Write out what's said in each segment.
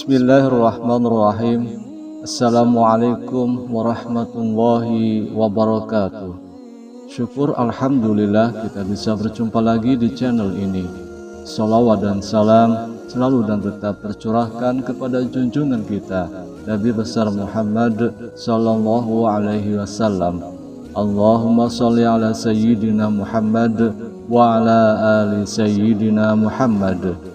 Bismillahirrahmanirrahim. Assalamualaikum warahmatullahi wabarakatuh. Syukur alhamdulillah kita bisa berjumpa lagi di channel ini. Salawat dan salam selalu dan tetap tercurahkan kepada junjungan kita Nabi besar Muhammad sallallahu alaihi wasallam. Allahumma sholli ala sayyidina Muhammad wa ala ali sayyidina Muhammad.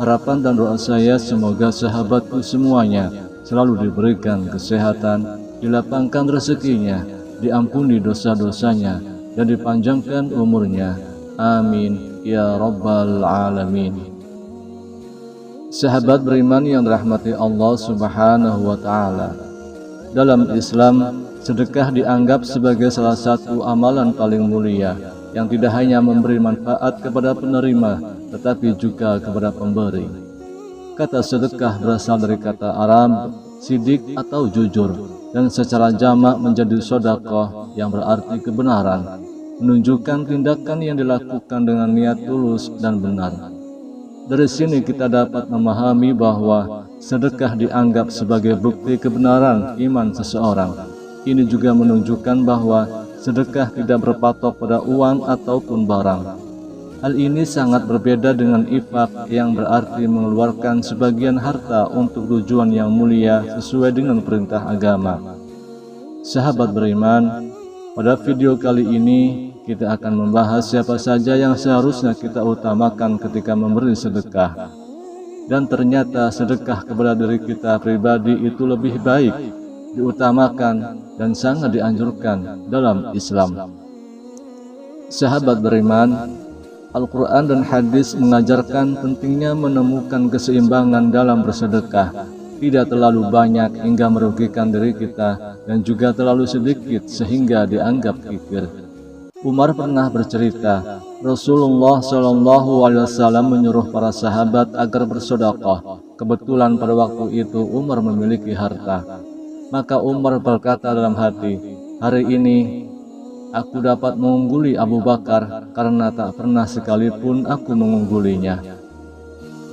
Harapan dan doa saya semoga sahabatku semuanya selalu diberikan kesehatan, dilapangkan rezekinya, diampuni dosa-dosanya, dan dipanjangkan umurnya. Amin ya rabbal alamin. Sahabat beriman yang dirahmati Allah subhanahu wa ta'ala, dalam Islam, sedekah dianggap sebagai salah satu amalan paling mulia yang tidak hanya memberi manfaat kepada penerima, tetapi juga kepada pemberi. Kata sedekah berasal dari kata Arab sidik atau jujur, dan secara jamak menjadi sodakoh yang berarti kebenaran, menunjukkan tindakan yang dilakukan dengan niat tulus dan benar. Dari sini kita dapat memahami bahwa sedekah dianggap sebagai bukti kebenaran iman seseorang. Ini juga menunjukkan bahwa sedekah tidak berpatok pada uang ataupun barang. Hal ini sangat berbeda dengan infak yang berarti mengeluarkan sebagian harta untuk tujuan yang mulia sesuai dengan perintah agama. Sahabat beriman, pada video kali ini kita akan membahas siapa saja yang seharusnya kita utamakan ketika memberi sedekah. Dan ternyata sedekah kepada diri kita pribadi itu lebih baik, diutamakan, dan sangat dianjurkan dalam Islam. Sahabat beriman, Al-Quran dan hadis mengajarkan pentingnya menemukan keseimbangan dalam bersedekah, tidak terlalu banyak hingga merugikan diri kita, dan juga terlalu sedikit sehingga dianggap kikir. Umar pernah bercerita, Rasulullah SAW menyuruh para sahabat agar bersedekah. Kebetulan pada waktu itu Umar memiliki harta. Maka Umar berkata dalam hati, hari ini aku dapat mengungguli Abu Bakar karena tak pernah sekalipun aku mengunggulinya.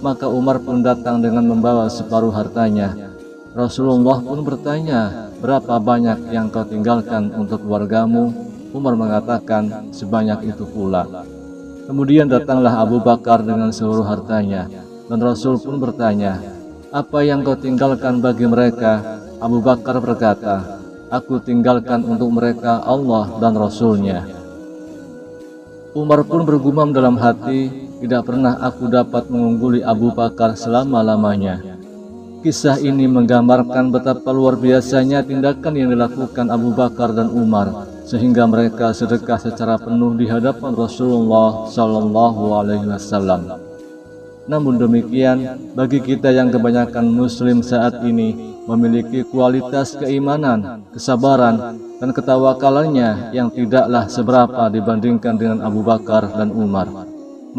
Maka Umar pun datang dengan membawa separuh hartanya. Rasulullah pun bertanya, berapa banyak yang kau tinggalkan untuk keluargamu? Umar mengatakan, sebanyak itu pula. Kemudian datanglah Abu Bakar dengan seluruh hartanya, dan Rasul pun bertanya, apa yang kau tinggalkan bagi mereka? Abu Bakar berkata, aku tinggalkan untuk mereka Allah dan Rasulnya. Umar pun bergumam dalam hati, tidak pernah aku dapat mengungguli Abu Bakar selama-lamanya. Kisah ini menggambarkan betapa luar biasanya tindakan yang dilakukan Abu Bakar dan Umar, sehingga mereka sedekah secara penuh di hadapan Rasulullah SAW. Namun demikian, bagi kita yang kebanyakan muslim saat ini memiliki kualitas keimanan, kesabaran, dan ketawakalannya yang tidaklah seberapa dibandingkan dengan Abu Bakar dan Umar.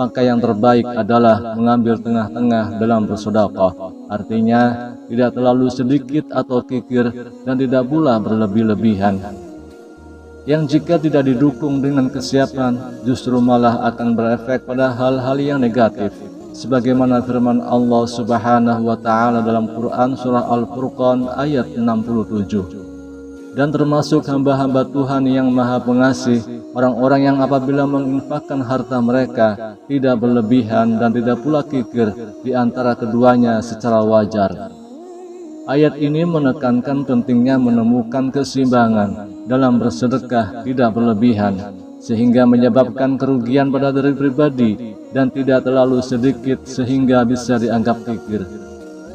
Maka yang terbaik adalah mengambil tengah-tengah dalam bersedekah. Artinya, tidak terlalu sedikit atau kikir dan tidak pula berlebih-lebihan. Yang jika tidak didukung dengan kesiapan, justru malah akan berefek pada hal-hal yang negatif. Sebagaimana firman Allah subhanahu wa ta'ala dalam Quran surah Al-Furqan ayat 67. Dan termasuk hamba-hamba Tuhan yang maha pengasih, orang-orang yang apabila menginfakkan harta mereka, tidak berlebihan dan tidak pula kikir di antara keduanya secara wajar. Ayat ini menekankan pentingnya menemukan keseimbangan dalam bersedekah tidak berlebihan, sehingga menyebabkan kerugian pada diri pribadi dan tidak terlalu sedikit sehingga bisa dianggap kikir.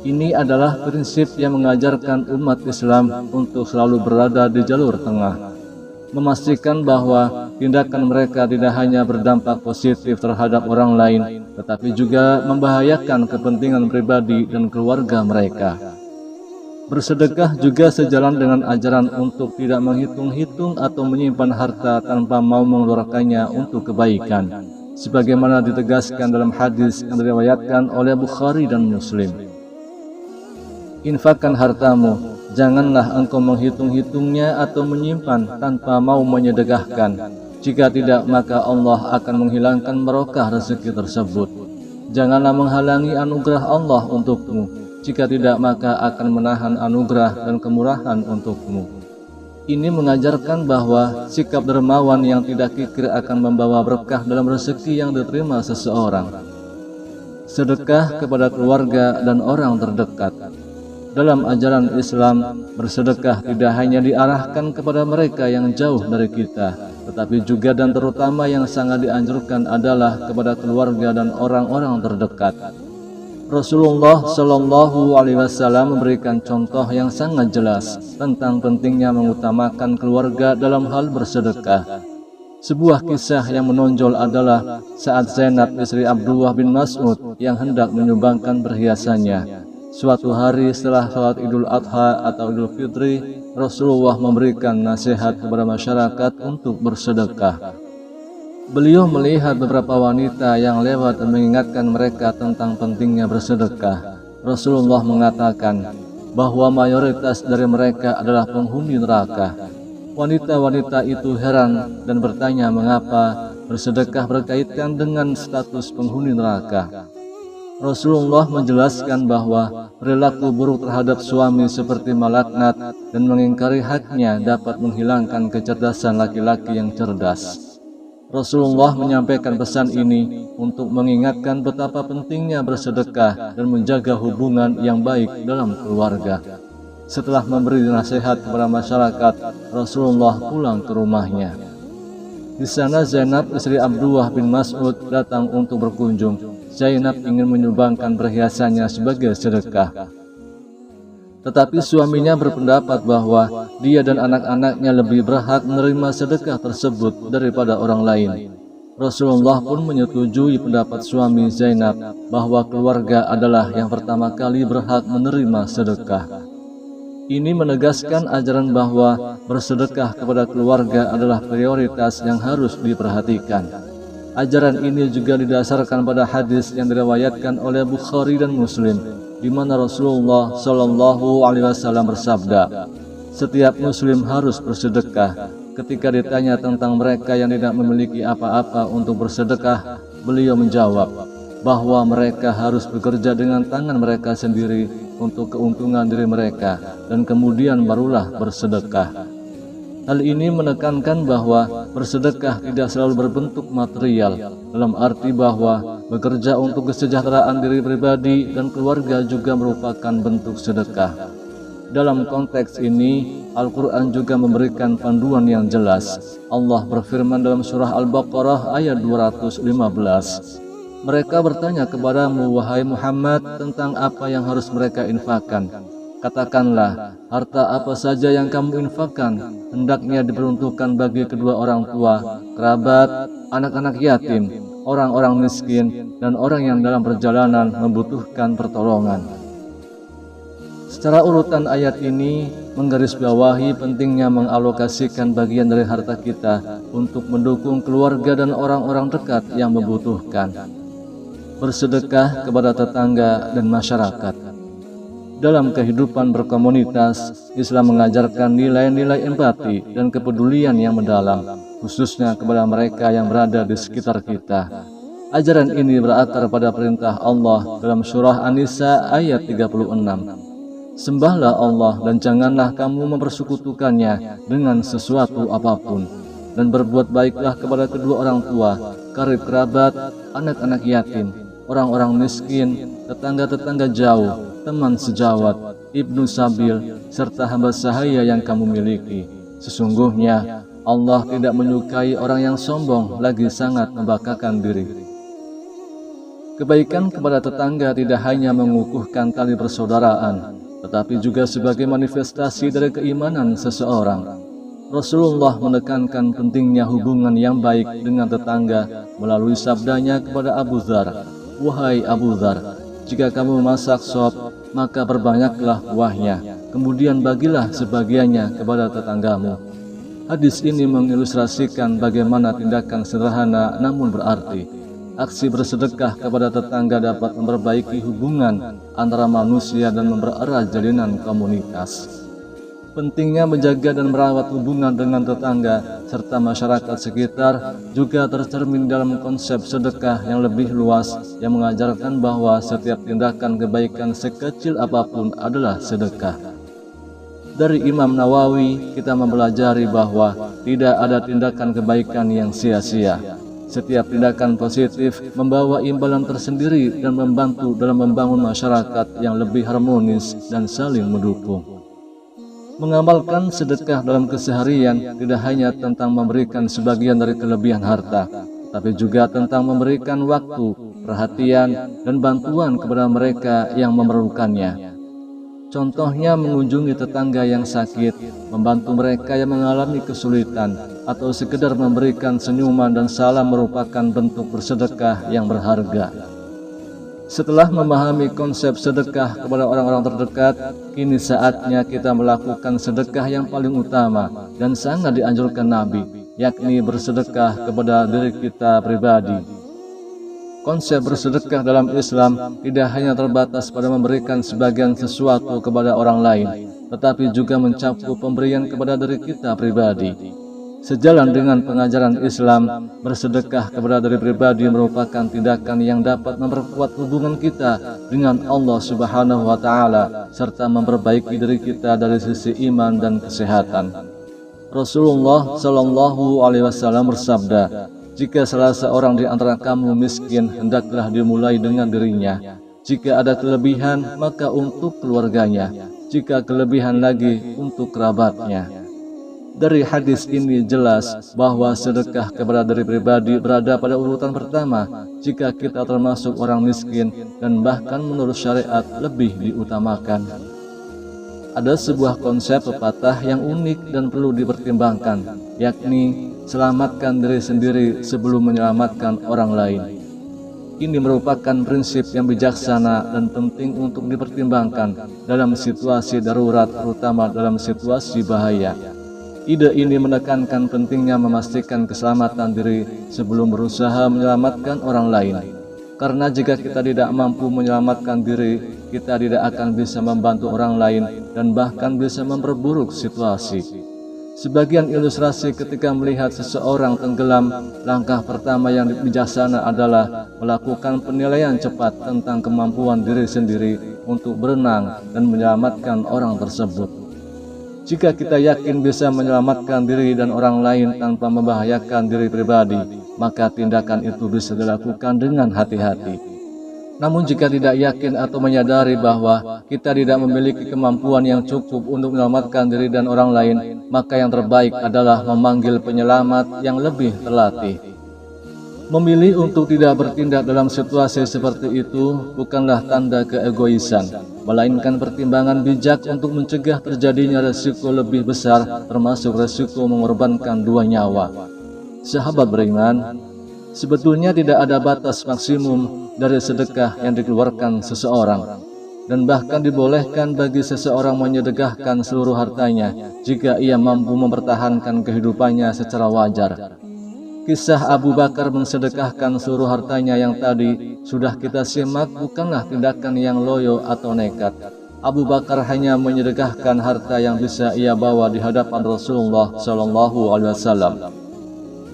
Ini adalah prinsip yang mengajarkan umat Islam untuk selalu berada di jalur tengah, memastikan bahwa tindakan mereka tidak hanya berdampak positif terhadap orang lain, tetapi juga membahayakan kepentingan pribadi dan keluarga mereka. Bersedekah juga sejalan dengan ajaran untuk tidak menghitung-hitung atau menyimpan harta tanpa mau mengeluarkannya untuk kebaikan, sebagaimana ditegaskan dalam hadis yang diriwayatkan oleh Bukhari dan Muslim. Infakkan hartamu, janganlah engkau menghitung-hitungnya atau menyimpan tanpa mau menyedekahkan. Jika tidak, maka Allah akan menghilangkan barokah rezeki tersebut. Janganlah menghalangi anugerah Allah untukmu. Jika tidak, maka akan menahan anugerah dan kemurahan untukmu. Ini mengajarkan bahwa sikap dermawan yang tidak kikir akan membawa berkah dalam rezeki yang diterima seseorang. Sedekah kepada keluarga dan orang terdekat. Dalam ajaran Islam, bersedekah tidak hanya diarahkan kepada mereka yang jauh dari kita, tetapi juga dan terutama yang sangat dianjurkan adalah kepada keluarga dan orang-orang terdekat. Rasulullah Shallallahu Alaihi Wasallam memberikan contoh yang sangat jelas tentang pentingnya mengutamakan keluarga dalam hal bersedekah. Sebuah kisah yang menonjol adalah saat Zainab istri Abdullah bin Mas'ud yang hendak menyumbangkan perhiasannya. Suatu hari setelah sholat Idul Adha atau Idul Fitri, Rasulullah memberikan nasihat kepada masyarakat untuk bersedekah. Beliau melihat beberapa wanita yang lewat dan mengingatkan mereka tentang pentingnya bersedekah. Rasulullah mengatakan bahwa mayoritas dari mereka adalah penghuni neraka. Wanita-wanita itu heran dan bertanya mengapa bersedekah berkaitan dengan status penghuni neraka. Rasulullah menjelaskan bahwa perilaku buruk terhadap suami seperti melaknat dan mengingkari haknya dapat menghilangkan kecerdasan laki-laki yang cerdas. Rasulullah menyampaikan pesan ini untuk mengingatkan betapa pentingnya bersedekah dan menjaga hubungan yang baik dalam keluarga. Setelah memberi nasihat kepada masyarakat, Rasulullah pulang ke rumahnya. Di sana Zainab istri Abdullah bin Mas'ud datang untuk berkunjung. Zainab ingin menyumbangkan perhiasannya sebagai sedekah. Tetapi suaminya berpendapat bahwa dia dan anak-anaknya lebih berhak menerima sedekah tersebut daripada orang lain. Rasulullah pun menyetujui pendapat suami Zainab bahwa keluarga adalah yang pertama kali berhak menerima sedekah. Ini menegaskan ajaran bahwa bersedekah kepada keluarga adalah prioritas yang harus diperhatikan. Ajaran ini juga didasarkan pada hadis yang diriwayatkan oleh Bukhari dan Muslim, di mana Rasulullah Shallallahu Alaihi Wasallam bersabda, setiap Muslim harus bersedekah. Ketika ditanya tentang mereka yang tidak memiliki apa-apa untuk bersedekah, beliau menjawab bahwa mereka harus bekerja dengan tangan mereka sendiri untuk keuntungan diri mereka, dan kemudian barulah bersedekah. Hal ini menekankan bahwa bersedekah tidak selalu berbentuk material, dalam arti bahwa bekerja untuk kesejahteraan diri pribadi dan keluarga juga merupakan bentuk sedekah. Dalam konteks ini, Al-Quran juga memberikan panduan yang jelas. Allah berfirman dalam surah Al-Baqarah ayat 215, mereka bertanya kepadamu, wahai Muhammad, tentang apa yang harus mereka infakkan. Katakanlah, harta apa saja yang kamu infakkan, hendaknya diperuntukkan bagi kedua orang tua, kerabat, anak-anak yatim, orang-orang miskin, dan orang yang dalam perjalanan membutuhkan pertolongan. Secara urutan ayat ini menggarisbawahi pentingnya mengalokasikan bagian dari harta kita untuk mendukung keluarga dan orang-orang dekat yang membutuhkan. Bersedekah kepada tetangga dan masyarakat. Dalam kehidupan berkomunitas, Islam mengajarkan nilai-nilai empati dan kepedulian yang mendalam, khususnya kepada mereka yang berada di sekitar kita. Ajaran ini berakar pada perintah Allah dalam surah An-Nisa ayat 36. Sembahlah Allah dan janganlah kamu mempersekutukannya dengan sesuatu apapun, dan berbuat baiklah kepada kedua orang tua, karib kerabat, anak-anak yatim, orang-orang miskin, tetangga-tetangga jauh, teman sejawat, ibnu sabil, serta hamba sahaya yang kamu miliki. Sesungguhnya Allah tidak menyukai orang yang sombong lagi sangat membanggakan diri. Kebaikan kepada tetangga tidak hanya mengukuhkan tali persaudaraan, tetapi juga sebagai manifestasi dari keimanan seseorang. Rasulullah menekankan pentingnya hubungan yang baik dengan tetangga melalui sabdanya kepada Abu Dzar, wahai Abu Dzar, jika kamu memasak sop, maka perbanyaklah kuahnya, kemudian bagilah sebagiannya kepada tetanggamu. Hadis ini mengilustrasikan bagaimana tindakan sederhana namun berarti. Aksi bersedekah kepada tetangga dapat memperbaiki hubungan antara manusia dan mempererat jalinan komunitas. Pentingnya menjaga dan merawat hubungan dengan tetangga serta masyarakat sekitar juga tercermin dalam konsep sedekah yang lebih luas yang mengajarkan bahwa setiap tindakan kebaikan sekecil apapun adalah sedekah. Dari Imam Nawawi kita mempelajari bahwa tidak ada tindakan kebaikan yang sia-sia. Setiap tindakan positif membawa imbalan tersendiri dan membantu dalam membangun masyarakat yang lebih harmonis dan saling mendukung. Mengamalkan sedekah dalam keseharian tidak hanya tentang memberikan sebagian dari kelebihan harta, tapi juga tentang memberikan waktu, perhatian, dan bantuan kepada mereka yang memerlukannya. Contohnya mengunjungi tetangga yang sakit, membantu mereka yang mengalami kesulitan, atau sekedar memberikan senyuman dan salam merupakan bentuk bersedekah yang berharga. Setelah memahami konsep sedekah kepada orang-orang terdekat, kini saatnya kita melakukan sedekah yang paling utama dan sangat dianjurkan Nabi, yakni bersedekah kepada diri kita pribadi. Konsep bersedekah dalam Islam tidak hanya terbatas pada memberikan sebagian sesuatu kepada orang lain, tetapi juga mencakup pemberian kepada diri kita pribadi. Sejalan dengan pengajaran Islam, bersedekah kepada diri pribadi merupakan tindakan yang dapat memperkuat hubungan kita dengan Allah Subhanahu wa Ta'ala serta memperbaiki diri kita dari sisi iman dan kesehatan. Rasulullah Shallallahu Alaihi Wasallam bersabda, "Jika salah seorang di antara kamu miskin, hendaklah dimulai dengan dirinya. Jika ada kelebihan, maka untuk keluarganya. Jika kelebihan lagi, untuk kerabatnya." Dari hadis ini jelas bahwa sedekah kepada diri pribadi berada pada urutan pertama jika kita termasuk orang miskin dan bahkan menurut syariat lebih diutamakan. Ada sebuah konsep pepatah yang unik dan perlu dipertimbangkan, yakni selamatkan diri sendiri sebelum menyelamatkan orang lain. Ini merupakan prinsip yang bijaksana dan penting untuk dipertimbangkan dalam situasi darurat, terutama dalam situasi bahaya. Ide ini menekankan pentingnya memastikan keselamatan diri sebelum berusaha menyelamatkan orang lain. Karena jika kita tidak mampu menyelamatkan diri, kita tidak akan bisa membantu orang lain dan bahkan bisa memperburuk situasi. Sebagian ilustrasi ketika melihat seseorang tenggelam, langkah pertama yang bijaksana adalah melakukan penilaian cepat tentang kemampuan diri sendiri untuk berenang dan menyelamatkan orang tersebut. Jika kita yakin bisa menyelamatkan diri dan orang lain tanpa membahayakan diri pribadi, maka tindakan itu bisa dilakukan dengan hati-hati. Namun jika tidak yakin atau menyadari bahwa kita tidak memiliki kemampuan yang cukup untuk menyelamatkan diri dan orang lain, maka yang terbaik adalah memanggil penyelamat yang lebih terlatih. Memilih untuk tidak bertindak dalam situasi seperti itu bukanlah tanda keegoisan, melainkan pertimbangan bijak untuk mencegah terjadinya resiko lebih besar, termasuk resiko mengorbankan dua nyawa. Sahabat beriman, sebetulnya tidak ada batas maksimum dari sedekah yang dikeluarkan seseorang, dan bahkan dibolehkan bagi seseorang menyedekahkan seluruh hartanya jika ia mampu mempertahankan kehidupannya secara wajar. Kisah Abu Bakar mensedekahkan seluruh hartanya yang tadi sudah kita simak bukanlah tindakan yang loyo atau nekat. Abu Bakar hanya menyedekahkan harta yang bisa ia bawa di hadapan Rasulullah SAW.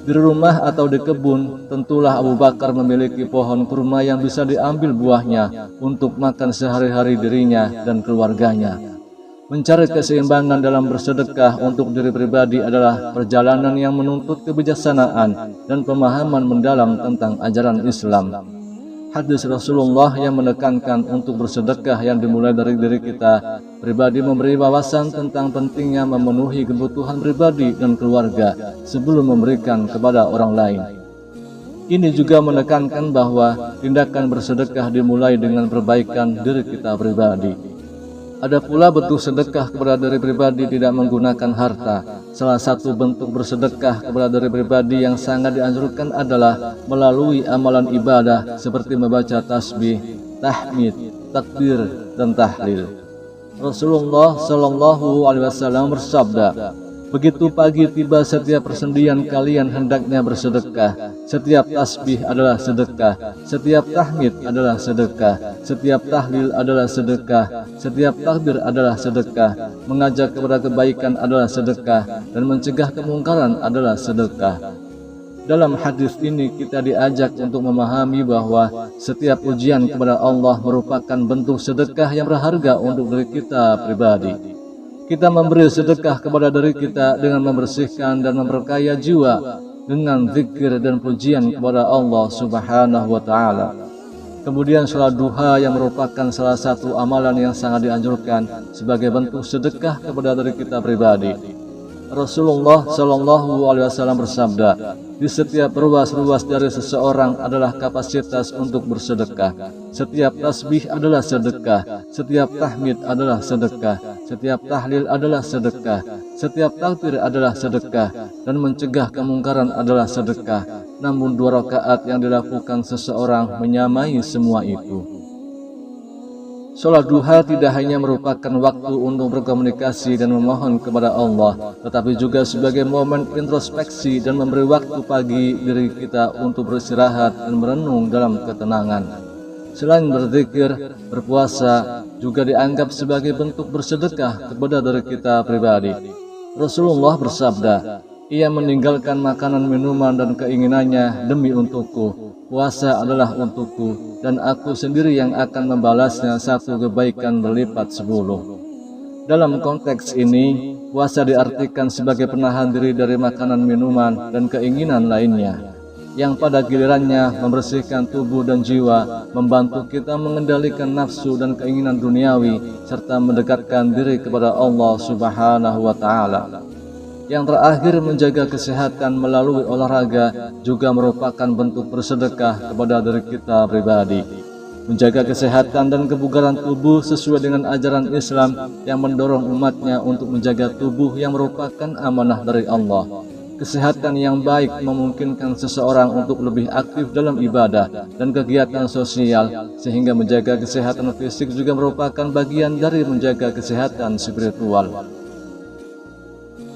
Di rumah atau di kebun, tentulah Abu Bakar memiliki pohon kurma yang bisa diambil buahnya untuk makan sehari-hari dirinya dan keluarganya. Mencari keseimbangan dalam bersedekah untuk diri pribadi adalah perjalanan yang menuntut kebijaksanaan dan pemahaman mendalam tentang ajaran Islam. Hadis Rasulullah yang menekankan untuk bersedekah yang dimulai dari diri kita pribadi memberi wawasan tentang pentingnya memenuhi kebutuhan pribadi dan keluarga sebelum memberikan kepada orang lain. Ini juga menekankan bahwa tindakan bersedekah dimulai dengan perbaikan diri kita pribadi. Ada pula bentuk sedekah kepada diri pribadi tidak menggunakan harta. Salah satu bentuk bersedekah kepada diri pribadi yang sangat dianjurkan adalah melalui amalan ibadah seperti membaca tasbih, tahmid, takbir, dan tahlil. Rasulullah Shallallahu Alaihi Wasallam bersabda, "Begitu pagi tiba setiap persendian kalian hendaknya bersedekah. Setiap tasbih adalah sedekah, setiap tahmid adalah sedekah, setiap tahlil adalah sedekah, setiap takbir adalah sedekah, mengajak kepada kebaikan adalah sedekah, dan mencegah kemungkaran adalah sedekah. Dalam hadis ini kita diajak untuk memahami bahwa setiap ujian kepada Allah merupakan bentuk sedekah yang berharga untuk diri kita pribadi. Kita memberi sedekah kepada diri kita dengan membersihkan dan memperkaya jiwa dengan zikir dan pujian kepada Allah Subhanahu wa Ta'ala. Kemudian sholat duha yang merupakan salah satu amalan yang sangat dianjurkan sebagai bentuk sedekah kepada diri kita pribadi. Rasulullah Shallallahu Alaihi Wasallam bersabda, di setiap ruas-ruas dari seseorang adalah kapasitas untuk bersedekah. Setiap tasbih adalah sedekah, setiap tahmid adalah sedekah, setiap tahlil adalah sedekah, setiap takbir adalah sedekah, dan mencegah kemungkaran adalah sedekah. Namun 2 rakaat yang dilakukan seseorang menyamai semua itu. Sholat duha tidak hanya merupakan waktu untuk berkomunikasi dan memohon kepada Allah, tetapi juga sebagai momen introspeksi dan memberi waktu pagi diri kita untuk beristirahat dan merenung dalam ketenangan. Selain berzikir, berpuasa juga dianggap sebagai bentuk bersedekah kepada diri kita pribadi. Rasulullah bersabda, ia meninggalkan makanan, minuman, dan keinginannya demi untukku. Puasa adalah untukku, dan aku sendiri yang akan membalasnya 1 kebaikan berlipat 10. Dalam konteks ini, puasa diartikan sebagai penahan diri dari makanan, minuman, dan keinginan lainnya, yang pada gilirannya membersihkan tubuh dan jiwa, membantu kita mengendalikan nafsu dan keinginan duniawi, serta mendekatkan diri kepada Allah Subhanahu wa Ta'ala. Yang terakhir, menjaga kesehatan melalui olahraga juga merupakan bentuk bersedekah kepada diri kita pribadi. Menjaga kesehatan dan kebugaran tubuh sesuai dengan ajaran Islam yang mendorong umatnya untuk menjaga tubuh yang merupakan amanah dari Allah. Kesehatan yang baik memungkinkan seseorang untuk lebih aktif dalam ibadah dan kegiatan sosial, sehingga menjaga kesehatan fisik juga merupakan bagian dari menjaga kesehatan spiritual.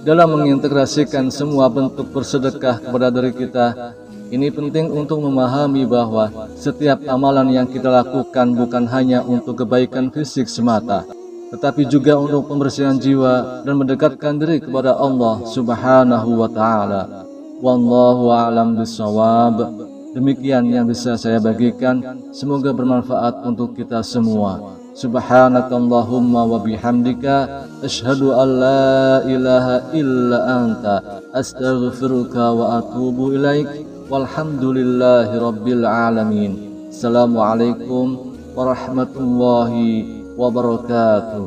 Dalam mengintegrasikan semua bentuk bersedekah kepada diri kita, ini penting untuk memahami bahwa setiap amalan yang kita lakukan bukan hanya untuk kebaikan fisik semata, tetapi juga untuk pembersihan jiwa dan mendekatkan diri kepada Allah Subhanahu wa Ta'ala. Wallahu a'lam bishawab. Demikian yang bisa saya bagikan, semoga bermanfaat untuk kita semua. Subhanakallahumma wa bihamdika asyhadu an la ilaha illa anta astaghfiruka wa atubu ilaik. Walhamdulillahi rabbil alamin. Assalamualaikum warahmatullahi wabarakatuh.